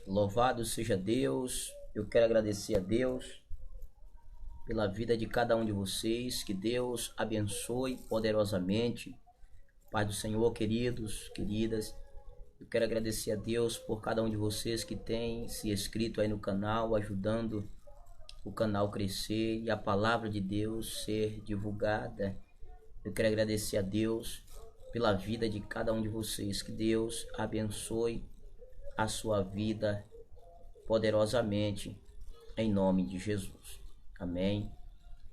Louvado seja Deus. Eu quero agradecer a Deus pela vida de cada um de vocês. Que Deus abençoe poderosamente. Pai do Senhor, queridos, queridas. Eu quero agradecer a Deus por cada um de vocês que tem se inscrito aí no canal, ajudando o canal crescer e a palavra de Deus ser divulgada. Eu quero agradecer a Deus pela vida de cada um de vocês. Que Deus abençoe a sua vida poderosamente, em nome de Jesus. Amém.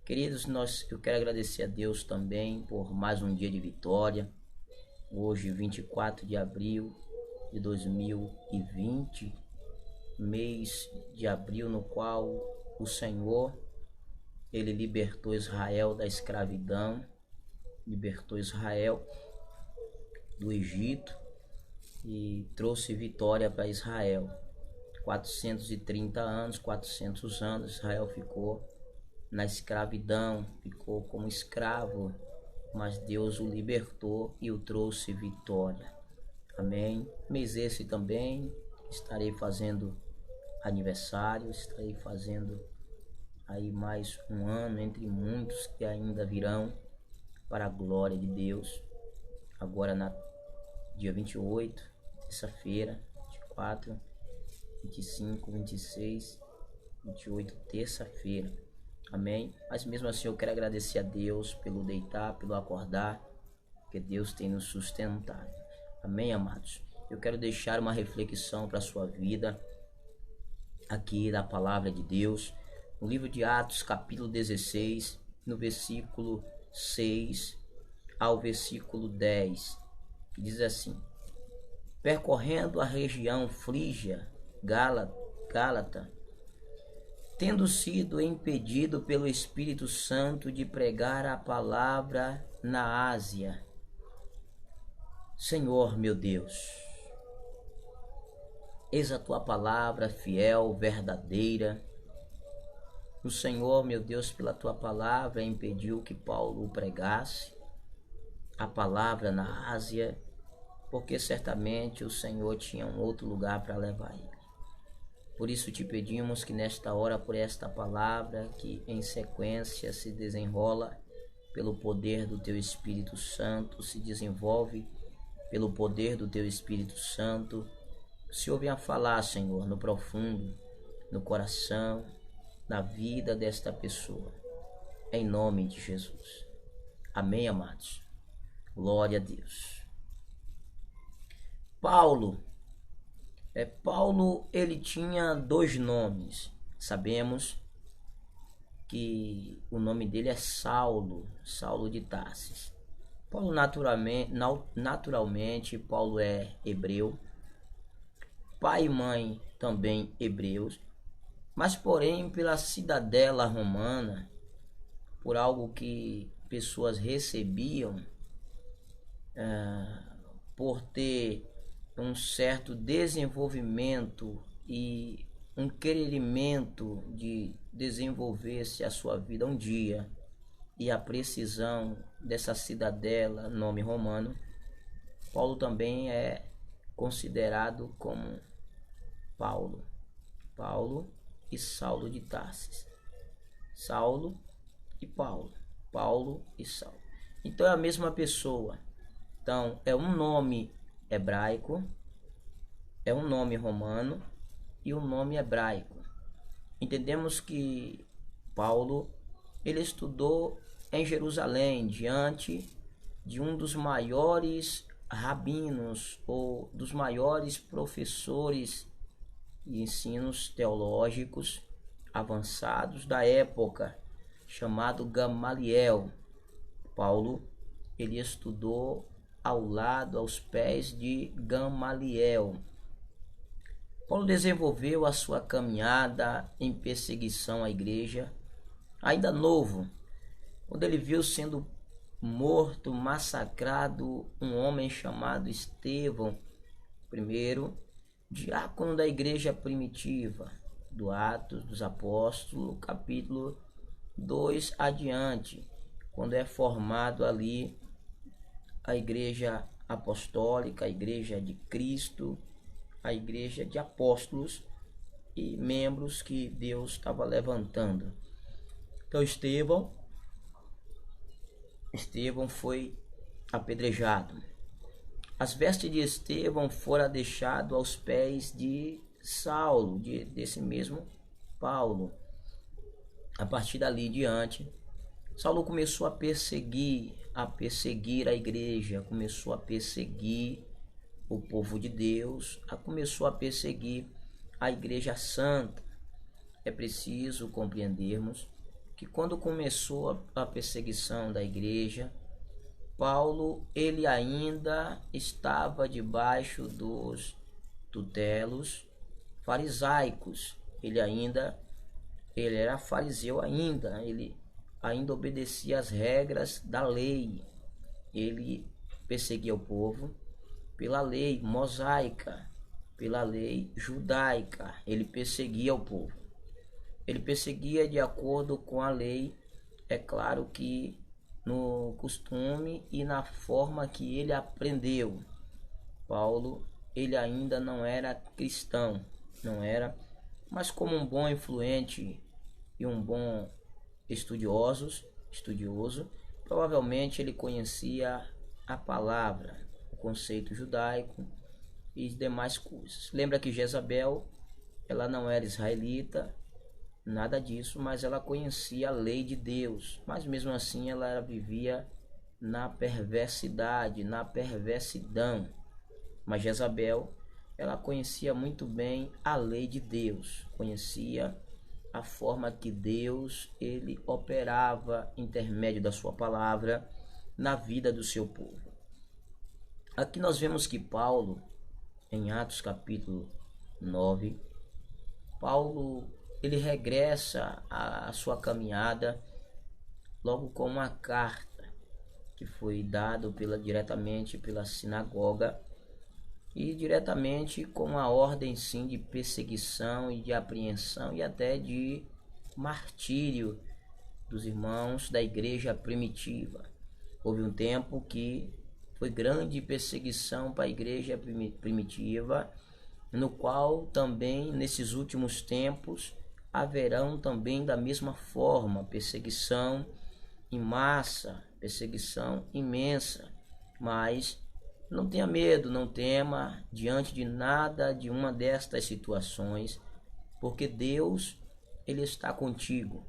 Queridos, eu quero agradecer a Deus também por mais um dia de vitória. Hoje, 24 de abril de 2020, mês de abril no qual o Senhor, Ele libertou Israel da escravidão, libertou Israel do Egito e trouxe vitória para Israel. 430 anos, 400 anos, Israel ficou na escravidão, ficou como escravo, mas Deus o libertou e o trouxe vitória. Amém. Mês esse também estarei fazendo aniversário, estarei fazendo aí mais um ano entre muitos que ainda virão para a glória de Deus. Agora na dia 28, terça-feira, 24, 25, 26, 28, terça-feira. Amém? Mas mesmo assim eu quero agradecer a Deus pelo deitar, pelo acordar, que Deus tem nos sustentado. Amém, amados? Eu quero deixar uma reflexão para a sua vida aqui da palavra de Deus, no livro de Atos, capítulo 16, no versículo 6 ao versículo 10, que diz assim: percorrendo a região Frígia, Gálata, tendo sido impedido pelo Espírito Santo de pregar a palavra na Ásia. Senhor meu Deus, eis a tua palavra fiel, verdadeira. O Senhor meu Deus, pela tua palavra, impediu que Paulo pregasse a palavra na Ásia, porque certamente o Senhor tinha um outro lugar para levar ele. Por isso te pedimos que nesta hora, por esta palavra que em sequência se desenrola pelo poder do teu Espírito Santo, se desenvolve pelo poder do teu Espírito Santo, o Senhor venha falar, Senhor, no profundo, no coração, na vida desta pessoa, em nome de Jesus. Amém, amados? Glória a Deus. Paulo, ele tinha dois nomes. Sabemos que o nome dele é Saulo de Tarsis. Paulo naturalmente, Paulo é hebreu, pai e mãe também hebreus, mas porém pela cidadela romana, por algo que pessoas recebiam, por ter um certo desenvolvimento e um querimento de desenvolver-se a sua vida um dia, e a precisão dessa cidadela, nome romano, Paulo também é considerado como Paulo e Saulo de Tarsis. Saulo e Paulo e Saulo. Então é a mesma pessoa. Então é um nome hebraico, é um nome romano e um nome hebraico. Entendemos que Paulo, ele estudou em Jerusalém, diante de um dos maiores rabinos ou dos maiores professores de ensinos teológicos avançados da época, chamado Gamaliel. Paulo, ele estudou aos pés de Gamaliel. Paulo desenvolveu a sua caminhada em perseguição à igreja, ainda novo, quando ele viu sendo morto, massacrado, um homem chamado Estevão, primeiro diácono da igreja primitiva, do Atos dos Apóstolos, capítulo 2 adiante, quando é formado ali a igreja apostólica, a igreja de Cristo, a igreja de apóstolos e membros que Deus estava levantando. Então Estevão foi apedrejado. As vestes de Estevão foram deixadas aos pés de Saulo, desse mesmo Paulo. A partir dali diante, Saulo começou a perseguir a igreja, começou a perseguir o povo de Deus, começou a perseguir a igreja santa. É preciso compreendermos que quando começou a perseguição da igreja, Paulo, ele ainda estava debaixo dos tutelos farisaicos. Ele era fariseu ainda, ele ainda obedecia às regras da lei. Ele perseguia o povo pela lei mosaica, pela lei judaica. Ele perseguia o povo. Ele perseguia de acordo com a lei, é claro que no costume e na forma que ele aprendeu. Paulo, ele ainda não era cristão, não era, mas como um bom influente e um bom estudioso, provavelmente ele conhecia a palavra, o conceito judaico e demais coisas. Lembra que Jezabel, ela não era israelita, nada disso, mas ela conhecia a lei de Deus, mas mesmo assim ela vivia na perversidade, na perversidão. Mas Jezabel, ela conhecia muito bem a lei de Deus, conhecia a forma que Deus ele operava intermédio da sua palavra na vida do seu povo. Aqui nós vemos que Paulo, em Atos capítulo 9, Paulo ele regressa à sua caminhada logo com uma carta que foi dada diretamente pela sinagoga e diretamente com a ordem sim de perseguição e de apreensão e até de martírio dos irmãos da igreja primitiva. Houve um tempo que foi grande perseguição para a igreja primitiva, no qual também nesses últimos tempos haverão também da mesma forma perseguição em massa, perseguição imensa. Mas não tenha medo, não tema diante de nada de uma destas situações, porque Deus ele está contigo.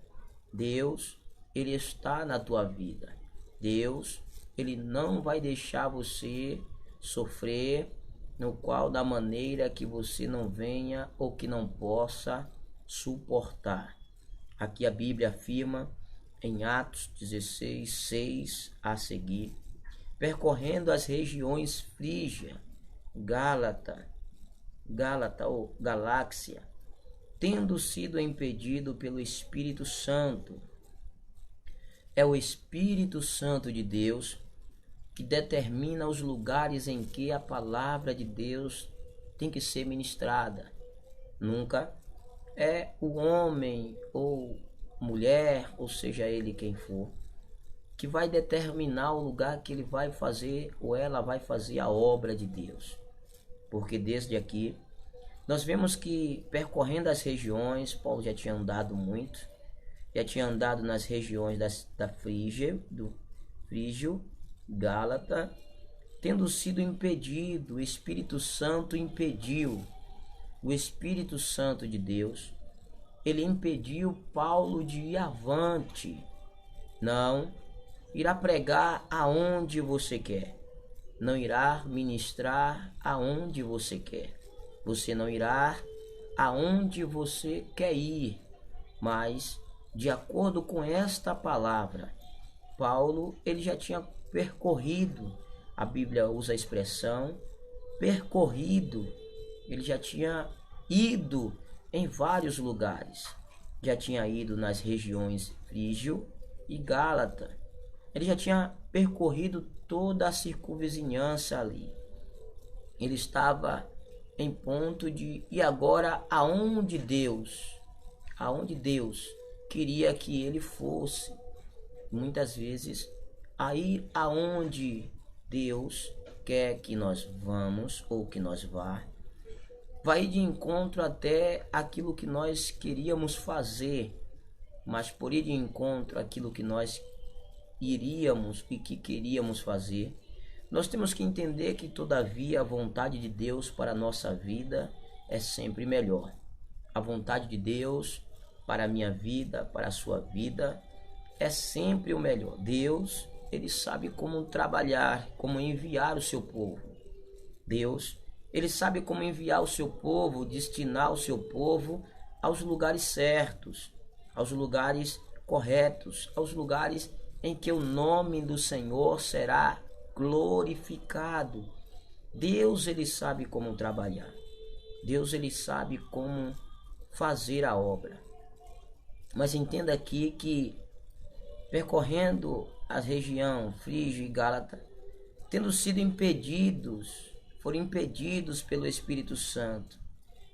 Deus ele está na tua vida. Deus ele não vai deixar você sofrer no qual da maneira que você não venha ou que não possa suportar. Aqui a Bíblia afirma em Atos 16, 6 a seguir: percorrendo as regiões Frígia, Gálata ou Galáxia, tendo sido impedido pelo Espírito Santo. É o Espírito Santo de Deus que determina os lugares em que a palavra de Deus tem que ser ministrada. Nunca é o homem ou mulher, ou seja ele quem for, que vai determinar o lugar que ele vai fazer ou ela vai fazer a obra de Deus. Porque desde aqui nós vemos que percorrendo as regiões, Paulo já tinha andado muito, já tinha andado nas regiões da Frígia, do Frígio, Gálata, tendo sido impedido, o Espírito Santo impediu, o Espírito Santo de Deus, ele impediu Paulo de ir avante. Não irá pregar aonde você quer, não irá ministrar aonde você quer, você não irá aonde você quer ir, mas de acordo com esta palavra, Paulo ele já tinha percorrido, a Bíblia usa a expressão percorrido, ele já tinha ido em vários lugares, já tinha ido nas regiões Frígio e Gálata, ele já tinha percorrido toda a circunvizinhança ali, ele estava em ponto de ir agora aonde Deus queria que ele fosse, muitas vezes a ir aonde Deus quer que nós vamos ou que nós vá, vai de encontro até aquilo que nós queríamos fazer, mas por ir de encontro àquilo que nós iríamos e que queríamos fazer, nós temos que entender que, todavia, a vontade de Deus para a nossa vida é sempre melhor. A vontade de Deus para a minha vida, para a sua vida, é sempre o melhor. Deus, ele sabe como trabalhar, como enviar o seu povo. Deus, ele sabe como enviar o seu povo, destinar o seu povo aos lugares certos, aos lugares corretos, aos lugares em que o nome do Senhor será glorificado. Deus, ele sabe como trabalhar. Deus, ele sabe como fazer a obra. Mas entenda aqui que, percorrendo a região Frígia e Gálata, tendo sido foram impedidos pelo Espírito Santo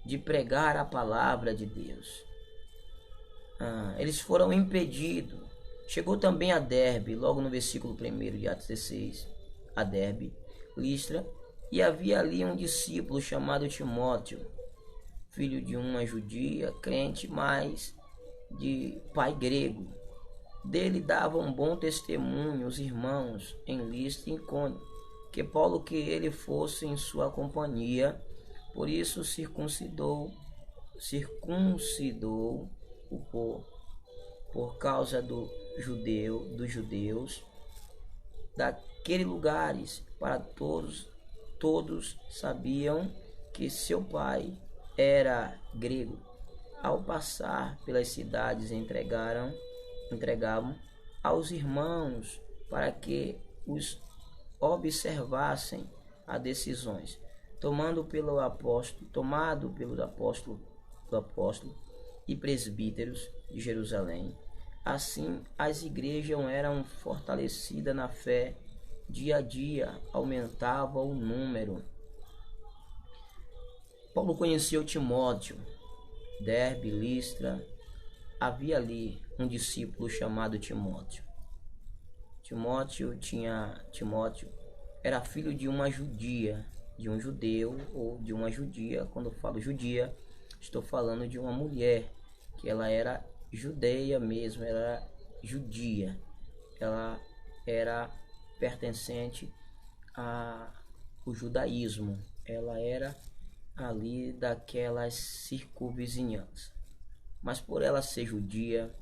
de pregar a palavra de Deus. Eles foram impedidos. Chegou também a Derbe, logo no versículo 1 de Atos 16, a Derbe, Listra, e havia ali um discípulo chamado Timóteo, filho de uma judia, crente, mas de pai grego. Dele davam bom testemunho os irmãos em Listra e Icônio, que Paulo que ele fosse em sua companhia, por isso circuncidou o povo, por causa dos judeus daqueles lugares, para todos sabiam que seu pai era grego. Ao passar pelas cidades, entregavam aos irmãos para que os observassem as decisões, tomado pelos apóstolos e presbíteros de Jerusalém. Assim, as igrejas eram fortalecidas na fé, dia a dia aumentava o número. Paulo conheceu Timóteo, Derbe, Listra. Havia ali um discípulo chamado Timóteo. Timóteo era filho de uma judia, de um judeu ou de uma judia. Quando eu falo judia, estou falando de uma mulher, que ela era judeia mesmo, ela era judia. Ela era pertencente ao judaísmo. Ela era ali daquelas circunvizinhanças. Mas por ela ser judia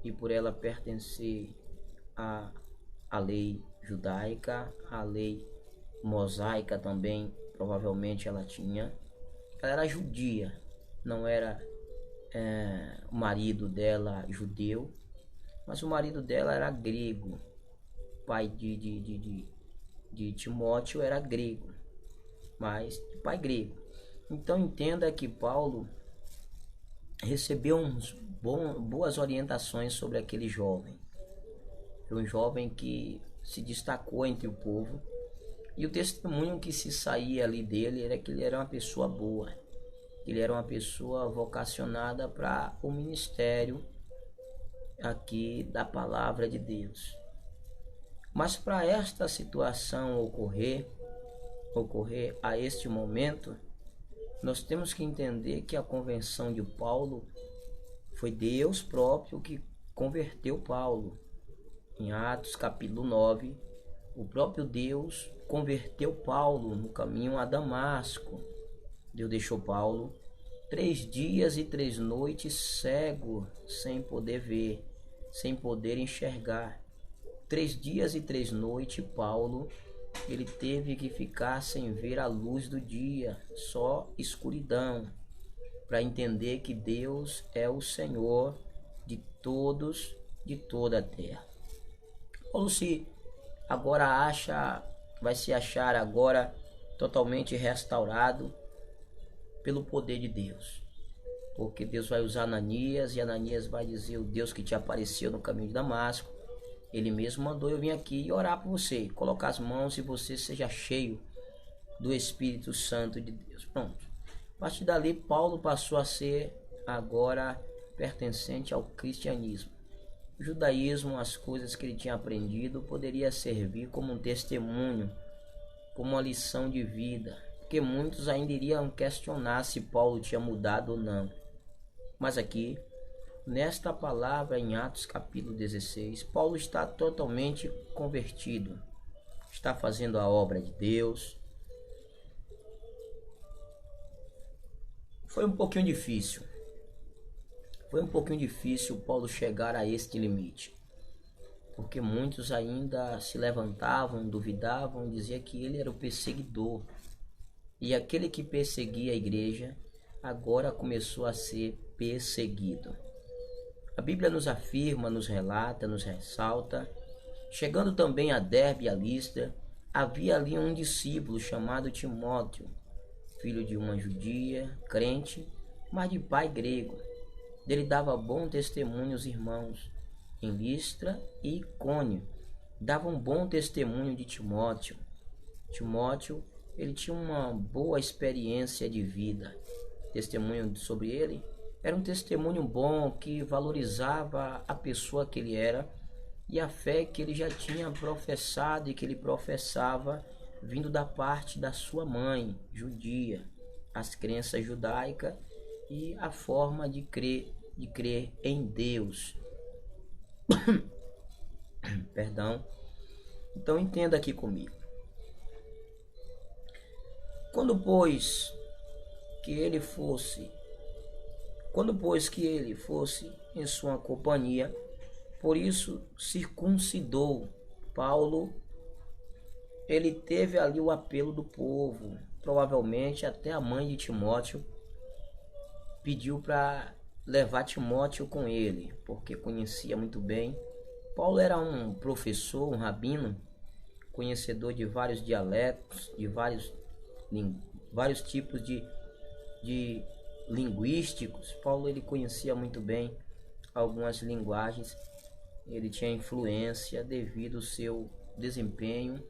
e por ela pertencer à lei judaica, à lei mosaica também, provavelmente ela tinha. Ela era judia, não era o marido dela judeu, mas o marido dela era grego. O pai de Timóteo era grego, mas de pai grego. Então entenda que Paulo recebeu boas orientações sobre aquele jovem. Foi um jovem que se destacou entre o povo, e o testemunho que se saía ali dele era que ele era uma pessoa boa, ele era uma pessoa vocacionada para o ministério aqui da palavra de Deus. Mas para esta situação ocorrer a este momento, nós temos que entender que a conversão de Paulo foi Deus próprio que converteu Paulo. Em Atos capítulo 9, o próprio Deus converteu Paulo no caminho a Damasco. Deus deixou Paulo 3 dias e 3 noites cego, sem poder ver, sem poder enxergar. 3 dias e 3 noites Paulo, ele teve que ficar sem ver a luz do dia, só escuridão, para entender que Deus é o Senhor de todos, de toda a terra. Paulo vai se achar agora totalmente restaurado pelo poder de Deus, porque Deus vai usar Ananias, e Ananias vai dizer: o Deus que te apareceu no caminho de Damasco, ele mesmo mandou eu vir aqui orar por você, colocar as mãos e você seja cheio do Espírito Santo de Deus. Pronto. A partir dali, Paulo passou a ser agora pertencente ao cristianismo. O judaísmo, as coisas que ele tinha aprendido, poderia servir como um testemunho, como uma lição de vida porque muitos ainda iriam questionar se Paulo tinha mudado ou não. Mas aqui, nesta palavra em Atos capítulo 16, Paulo está totalmente convertido, está fazendo a obra de Deus. Foi um pouquinho difícil Paulo chegar a este limite, porque muitos ainda se levantavam, duvidavam, diziam que ele era o perseguidor. E aquele que perseguia a igreja agora começou a ser perseguido. A Bíblia nos afirma, nos relata, nos ressalta. Chegando também a Derbe e a Listra, havia ali um discípulo chamado Timóteo, filho de uma judia, crente, mas de pai grego. Dele dava bom testemunho os irmãos em Listra e Icônio. Davam bom testemunho de Timóteo. Timóteo, ele tinha uma boa experiência de vida. Testemunho sobre ele era um testemunho bom que valorizava a pessoa que ele era e a fé que ele já tinha professado e que ele professava vindo da parte da sua mãe judia, as crenças judaicas e a forma de crer em Deus. Perdão. Então entenda aqui comigo. Quando pois que ele fosse em sua companhia, por isso circuncidou. Paulo, ele teve ali o apelo do povo. Provavelmente até a mãe de Timóteo pediu para levar Timóteo com ele, porque conhecia muito bem. Paulo era um professor, um rabino, conhecedor de vários dialetos, de vários tipos de linguísticos. Paulo, ele conhecia muito bem algumas linguagens. Ele tinha influência devido ao seu desempenho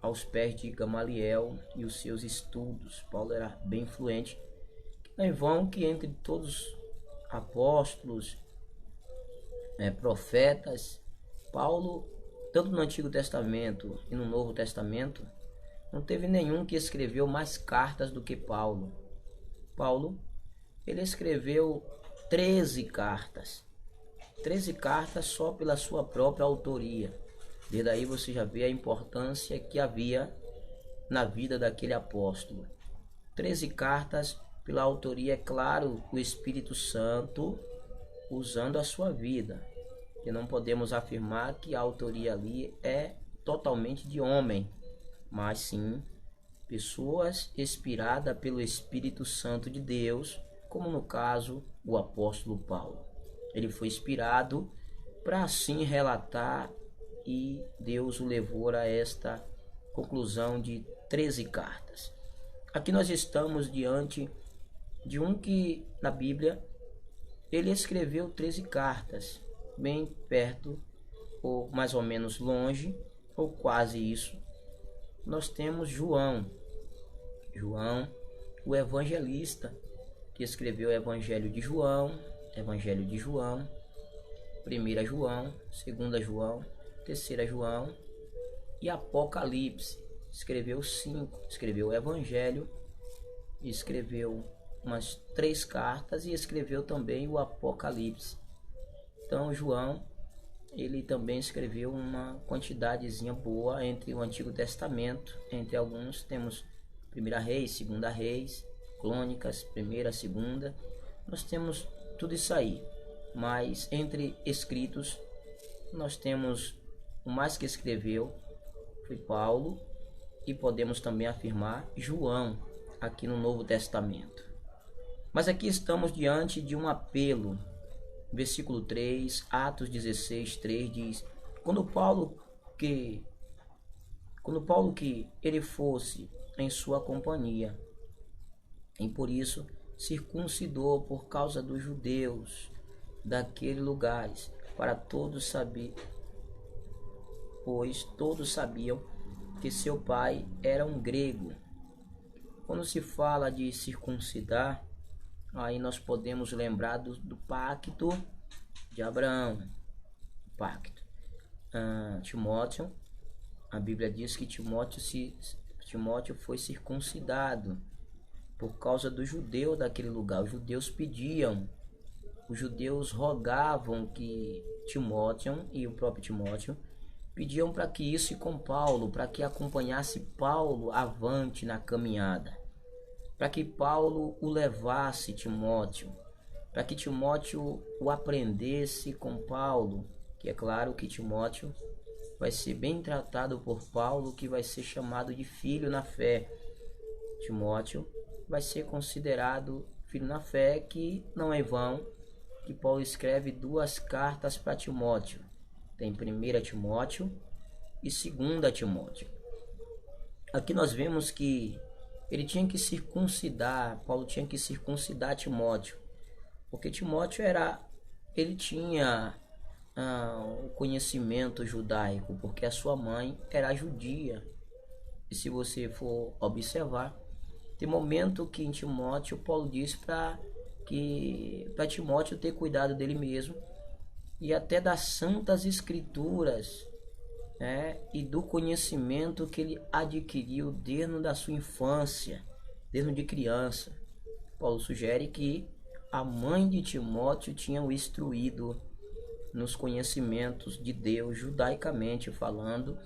aos pés de Gamaliel e os seus estudos. Paulo era bem influente. Não é em vão que entre todos os apóstolos, profetas, Paulo, tanto no Antigo Testamento e no Novo Testamento, não teve nenhum que escreveu mais cartas do que Paulo. Paulo, ele escreveu 13 cartas. 13 cartas só pela sua própria autoria. Desde aí você já vê a importância que havia na vida daquele apóstolo. 13 cartas pela autoria, é claro, o Espírito Santo usando a sua vida. E não podemos afirmar que a autoria ali é totalmente de homem, mas sim pessoas inspiradas pelo Espírito Santo de Deus, como no caso o apóstolo Paulo. Ele foi inspirado para assim relatar e Deus o levou a esta conclusão de 13 cartas. Aqui nós estamos diante de um que na Bíblia ele escreveu 13 cartas, bem perto ou mais ou menos longe, ou quase isso. Nós temos João, o evangelista, que escreveu o Evangelho de João, 1 João, 2 João, 3 João e Apocalipse. Escreveu 5, escreveu o Evangelho, escreveu umas 3 cartas e escreveu também o Apocalipse. Então João, ele também escreveu uma quantidadezinha boa entre o Antigo Testamento. Entre alguns temos 1 Reis, 2 Reis, Crônicas, 1ª, 2ª. Nós temos tudo isso aí. Mas entre escritos, nós temos o mais que escreveu foi Paulo e podemos também afirmar João aqui no Novo Testamento. Mas aqui estamos diante de um apelo. Versículo 3, Atos 16, 3 diz: Quando Paulo que ele fosse em sua companhia, e por isso circuncidou por causa dos judeus daqueles lugares, para todos saber, pois todos sabiam que seu pai era um grego. Quando se fala de circuncidar, aí nós podemos lembrar do pacto de Abraão, Timóteo. A Bíblia diz que Timóteo Timóteo foi circuncidado por causa do judeu daquele lugar. Os judeus pediam, os judeus rogavam que Timóteo e o próprio Timóteo pediam para que isso com Paulo, para que acompanhasse Paulo avante na caminhada, para que Paulo o levasse Timóteo, para que Timóteo o aprendesse com Paulo, que é claro que Timóteo vai ser bem tratado por Paulo, que vai ser chamado de filho na fé. Timóteo vai ser considerado filho na fé, que não é em vão que Paulo escreve 2 cartas para Timóteo. Tem 1 Timóteo e 2 Timóteo. Aqui nós vemos que ele tinha que circuncidar, Paulo tinha que circuncidar Timóteo, porque Timóteo ele tinha o conhecimento judaico, porque a sua mãe era judia. E se você for observar, tem momento que em Timóteo Paulo diz para Timóteo ter cuidado dele mesmo e até das santas escrituras, né, e do conhecimento que ele adquiriu desde da sua infância, desde de criança. Paulo sugere que a mãe de Timóteo tinha o instruído nos conhecimentos de Deus, judaicamente falando,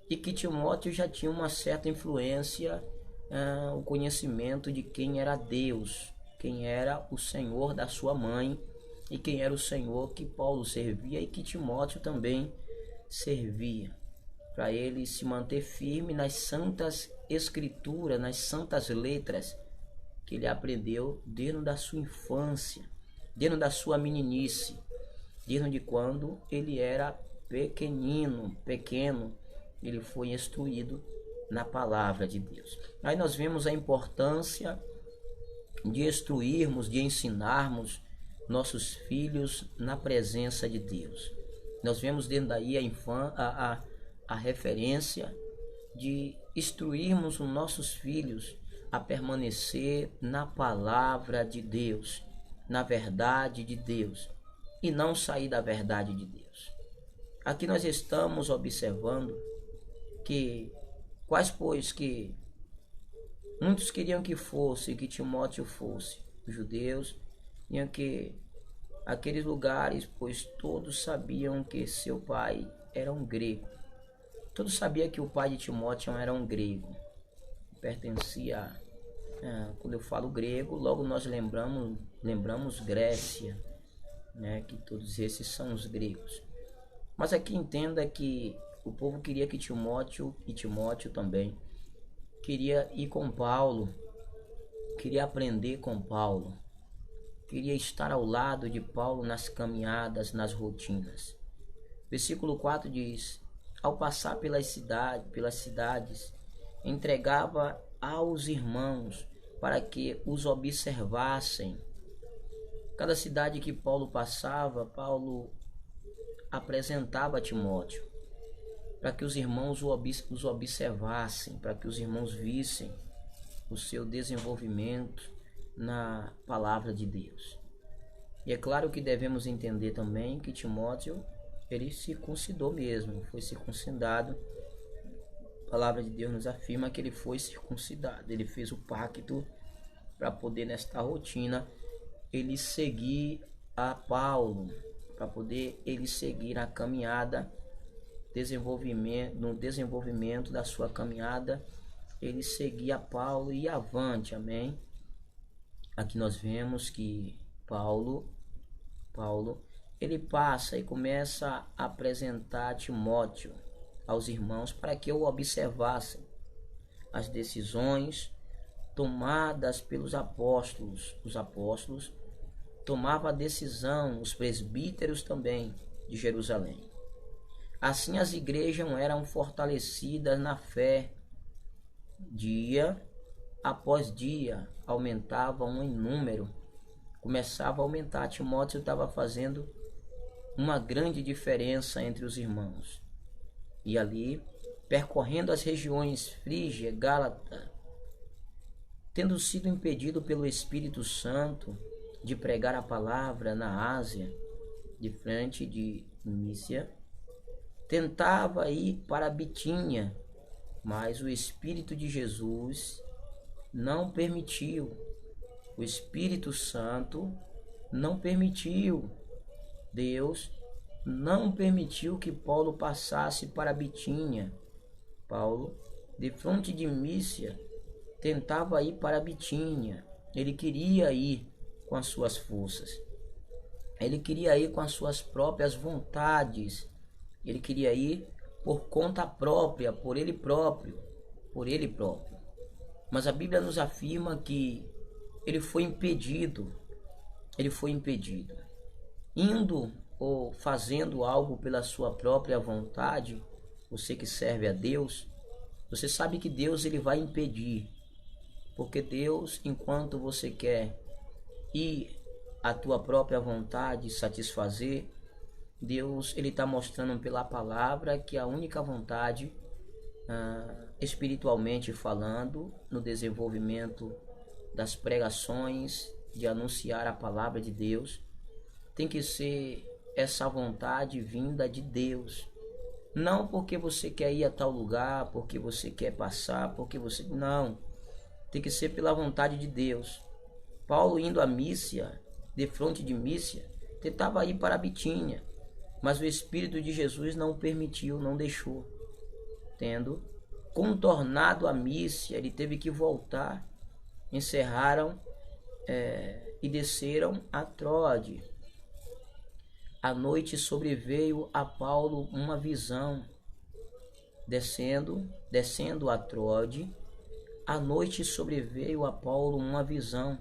e que Timóteo já tinha uma certa influência, o conhecimento de quem era Deus, quem era o Senhor da sua mãe e quem era o Senhor que Paulo servia e que Timóteo também servia, para ele se manter firme nas santas escrituras, nas santas letras que ele aprendeu desde da sua infância, desde da sua meninice, desde quando ele era pequeno, ele foi instruído na palavra de Deus. Aí nós vemos a importância de instruirmos, de ensinarmos nossos filhos na presença de Deus. Nós vemos dentro daí a referência de instruirmos os nossos filhos a permanecer na palavra de Deus, na verdade de Deus, e não sair da verdade de Deus. Aqui nós estamos observando que pois que muitos queriam que Timóteo fosse, os judeus tinham que aqueles lugares, pois todos sabiam que seu pai era um grego. Todos sabiam que o pai de Timóteo era um grego. Pertencia, quando eu falo grego, logo nós lembramos Grécia, né, que todos esses são os gregos. Mas aqui entenda que o povo queria que Timóteo, e Timóteo também, queria ir com Paulo, queria aprender com Paulo, queria estar ao lado de Paulo nas caminhadas, nas rotinas. Versículo 4 diz: ao passar pelas cidades, entregava aos irmãos para que os observassem. Cada cidade que Paulo passava, Paulo apresentava a Timóteo, para que os irmãos os observassem, para que os irmãos vissem o seu desenvolvimento na palavra de Deus. E é claro que devemos entender também que Timóteo, ele circuncidou mesmo, foi circuncidado. A palavra de Deus nos afirma que ele foi circuncidado, ele fez o pacto para poder nesta rotina ele seguir a Paulo, para poder ele seguir a caminhada, no desenvolvimento da sua caminhada, ele seguia Paulo e avante, amém? Aqui nós vemos que Paulo, ele passa e começa a apresentar Timóteo aos irmãos para que o observassem as decisões tomadas pelos apóstolos. Os apóstolos tomavam a decisão, os presbíteros também de Jerusalém. Assim as igrejas eram fortalecidas na fé, dia após dia aumentavam em número, começava a aumentar. Timóteo estava fazendo uma grande diferença entre os irmãos. E ali, percorrendo as regiões Frígia, Gálata, tendo sido impedido pelo Espírito Santo de pregar a palavra na Ásia, de frente de Mísia, tentava ir para Bitínia, mas o Espírito de Jesus não permitiu. O Espírito Santo não permitiu. Deus não permitiu que Paulo passasse para Bitínia. Paulo, de fronte de Mísia, tentava ir para Bitínia. Ele queria ir com as suas forças. Ele queria ir com as suas próprias vontades. Ele queria ir por conta própria, por ele próprio. Mas a Bíblia nos afirma que ele foi impedido. Ele foi impedido. Indo ou fazendo algo pela sua própria vontade, você que serve a Deus, você sabe que Deus ele vai impedir. Porque Deus, enquanto você quer ir à tua própria vontade satisfazer, Deus ele está mostrando pela palavra que a única vontade, espiritualmente falando, no desenvolvimento das pregações, de anunciar a palavra de Deus, tem que ser essa vontade vinda de Deus. Não porque você quer ir a tal lugar, porque você quer passar, porque você... Não. Tem que ser pela vontade de Deus. Paulo indo a Mísia, de fronte de Mísia, tentava ir para a Bitínia, mas o Espírito de Jesus não permitiu, não deixou. Tendo contornado a Mísia, ele teve que voltar. Encerraram e desceram a Troade. À noite sobreveio a Paulo uma visão. Descendo a Troade, à noite sobreveio a Paulo uma visão,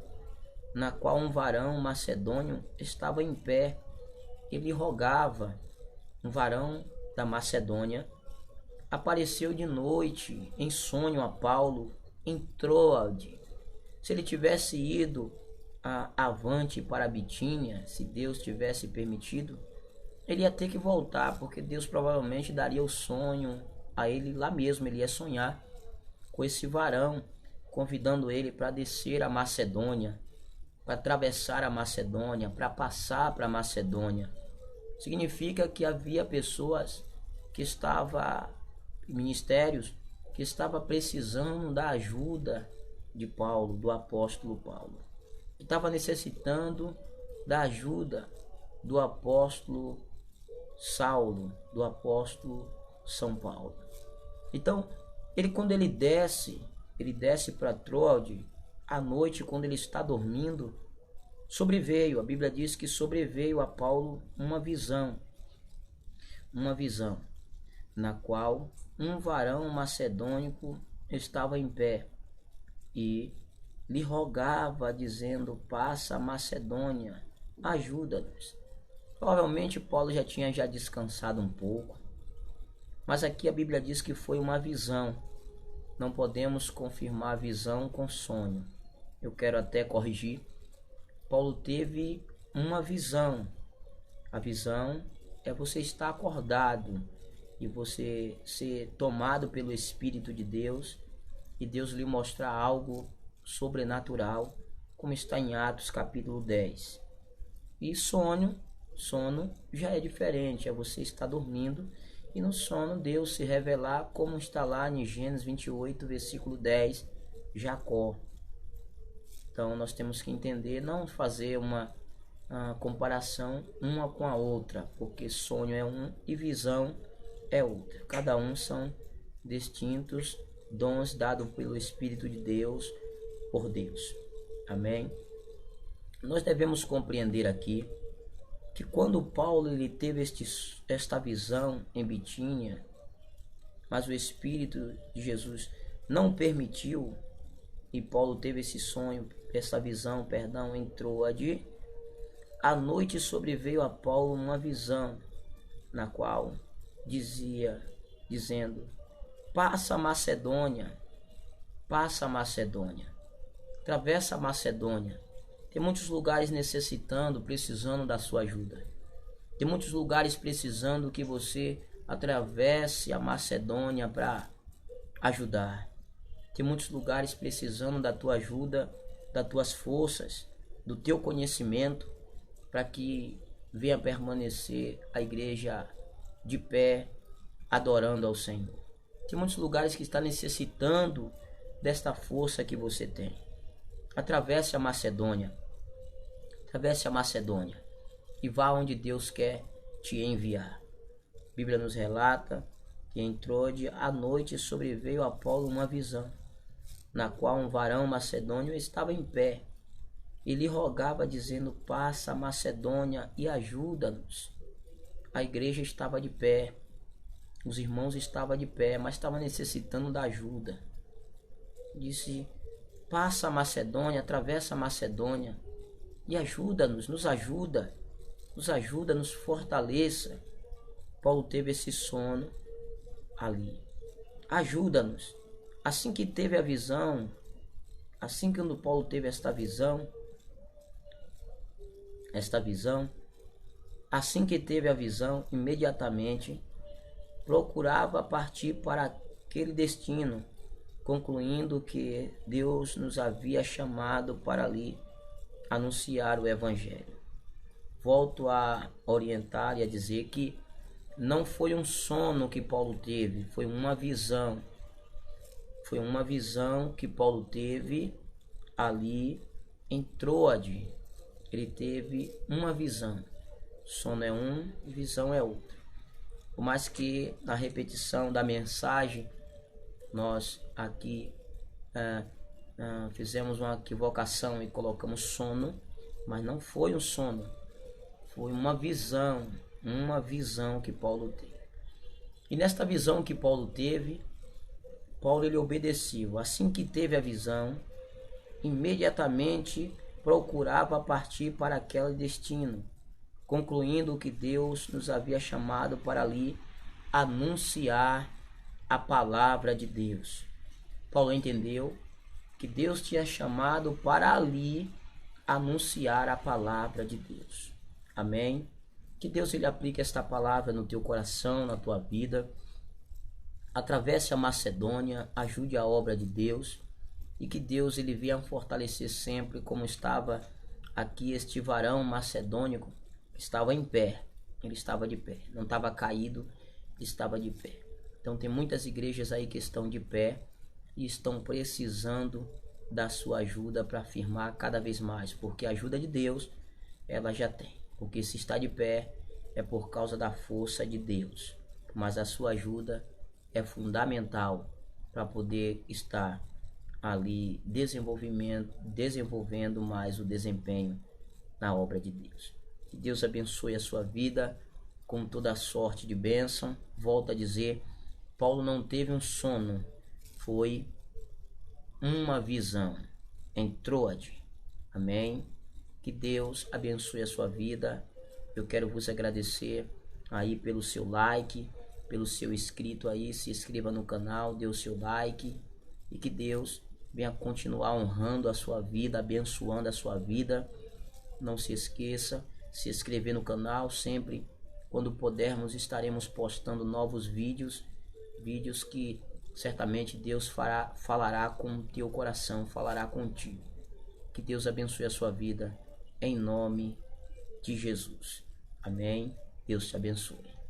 na qual um varão macedônio estava em pé. Ele rogava. Um varão da Macedônia apareceu de noite em sonho a Paulo em Troade. Se ele tivesse ido avante para a Bitínia, se Deus tivesse permitido, ele ia ter que voltar, porque Deus provavelmente daria o sonho a ele lá mesmo. Ele ia sonhar com esse varão, convidando ele para descer a Macedônia, para atravessar a Macedônia, para passar para a Macedônia. Significa que havia pessoas que ministérios que estavam precisando da ajuda de Paulo, do apóstolo Paulo. Estava necessitando da ajuda do apóstolo Saulo, do apóstolo São Paulo. Então, quando ele desce para Troade, à noite, quando ele está dormindo, a Bíblia diz que sobreveio a Paulo uma visão, na qual um varão macedônico estava em pé e lhe rogava, dizendo: passa a Macedônia, ajuda-nos. Provavelmente Paulo já tinha descansado um pouco, mas aqui a Bíblia diz que foi uma visão. Não podemos confirmar a visão com sonho. Eu quero até corrigir. Paulo teve uma visão. A visão é você estar acordado e você ser tomado pelo Espírito de Deus e Deus lhe mostrar algo sobrenatural, como está em Atos capítulo 10. E sono já é diferente, é você estar dormindo e no sono Deus se revelar, como está lá em Gênesis 28, versículo 10, Jacó. Então nós temos que entender, não fazer uma comparação uma com a outra, porque sonho é um e visão é outra. Cada um são distintos dons dados pelo Espírito de Deus, por Deus. Amém? Nós devemos compreender aqui que quando Paulo ele teve esta visão em Bitínia, mas o Espírito de Jesus não permitiu, e Paulo teve essa visão em Troade, à noite sobreveio a Paulo uma visão, na qual dizendo: passa a Macedônia, atravessa a Macedônia. Tem muitos lugares necessitando, precisando da sua ajuda. Tem muitos lugares precisando que você atravesse a Macedônia para ajudar. Tem muitos lugares precisando da tua ajuda, das tuas forças, do teu conhecimento, para que venha permanecer a igreja de pé, adorando ao Senhor. Tem muitos lugares que está necessitando desta força que você tem. Atravesse a Macedônia. Atravesse a Macedônia e vá onde Deus quer te enviar. A Bíblia nos relata que em Troade à noite sobreveio a Paulo uma visão, na qual um varão macedônio estava em pé e lhe rogava, dizendo: passa a Macedônia e ajuda-nos. A igreja estava de pé, os irmãos estavam de pé, mas estavam necessitando da ajuda. Disse: passa a Macedônia, atravessa a Macedônia e ajuda-nos, nos ajuda, nos fortaleça. Paulo teve esse sono ali. Ajuda-nos. Assim que teve a visão, assim que Paulo teve esta visão, assim que teve a visão, imediatamente procurava partir para aquele destino, concluindo que Deus nos havia chamado para ali anunciar o Evangelho. Volto a orientar e a dizer que não foi um sono que Paulo teve, foi uma visão. Foi uma visão que Paulo teve ali em Troade. Ele teve uma visão. Sono é um, visão é outra. Por mais que na repetição da mensagem nós aqui fizemos uma equivocação e colocamos sono, mas não foi um sono, foi uma visão que Paulo teve. E nesta visão que Paulo teve, Paulo ele obedeceu. Assim que teve a visão, imediatamente procurava partir para aquele destino, concluindo que Deus nos havia chamado para ali anunciar a palavra de Deus. Paulo entendeu que Deus tinha chamado para ali anunciar a palavra de Deus. Amém? Que Deus ele aplique esta palavra no teu coração, na tua vida. Atravesse a Macedônia, ajude a obra de Deus e que Deus ele venha fortalecer sempre, como estava aqui este varão macedônico, que estava em pé. Ele estava de pé, não estava caído, estava de pé. Então tem muitas igrejas aí que estão de pé e estão precisando da sua ajuda para afirmar cada vez mais, porque a ajuda de Deus ela já tem. Porque se está de pé é por causa da força de Deus, mas a sua ajuda é fundamental para poder estar ali desenvolvendo mais o desempenho na obra de Deus. Que Deus abençoe a sua vida com toda a sorte de bênção. Volto a dizer, Paulo não teve um sono, foi uma visão em Troade. Amém? Que Deus abençoe a sua vida. Eu quero vos agradecer aí pelo seu like, pelo seu inscrito aí. Se inscreva no canal, dê o seu like e que Deus venha continuar honrando a sua vida, abençoando a sua vida. Não se esqueça, se inscrever no canal. Sempre quando pudermos estaremos postando novos vídeos que certamente Deus falará com o teu coração, falará contigo. Que Deus abençoe a sua vida em nome de Jesus. Amém. Deus te abençoe.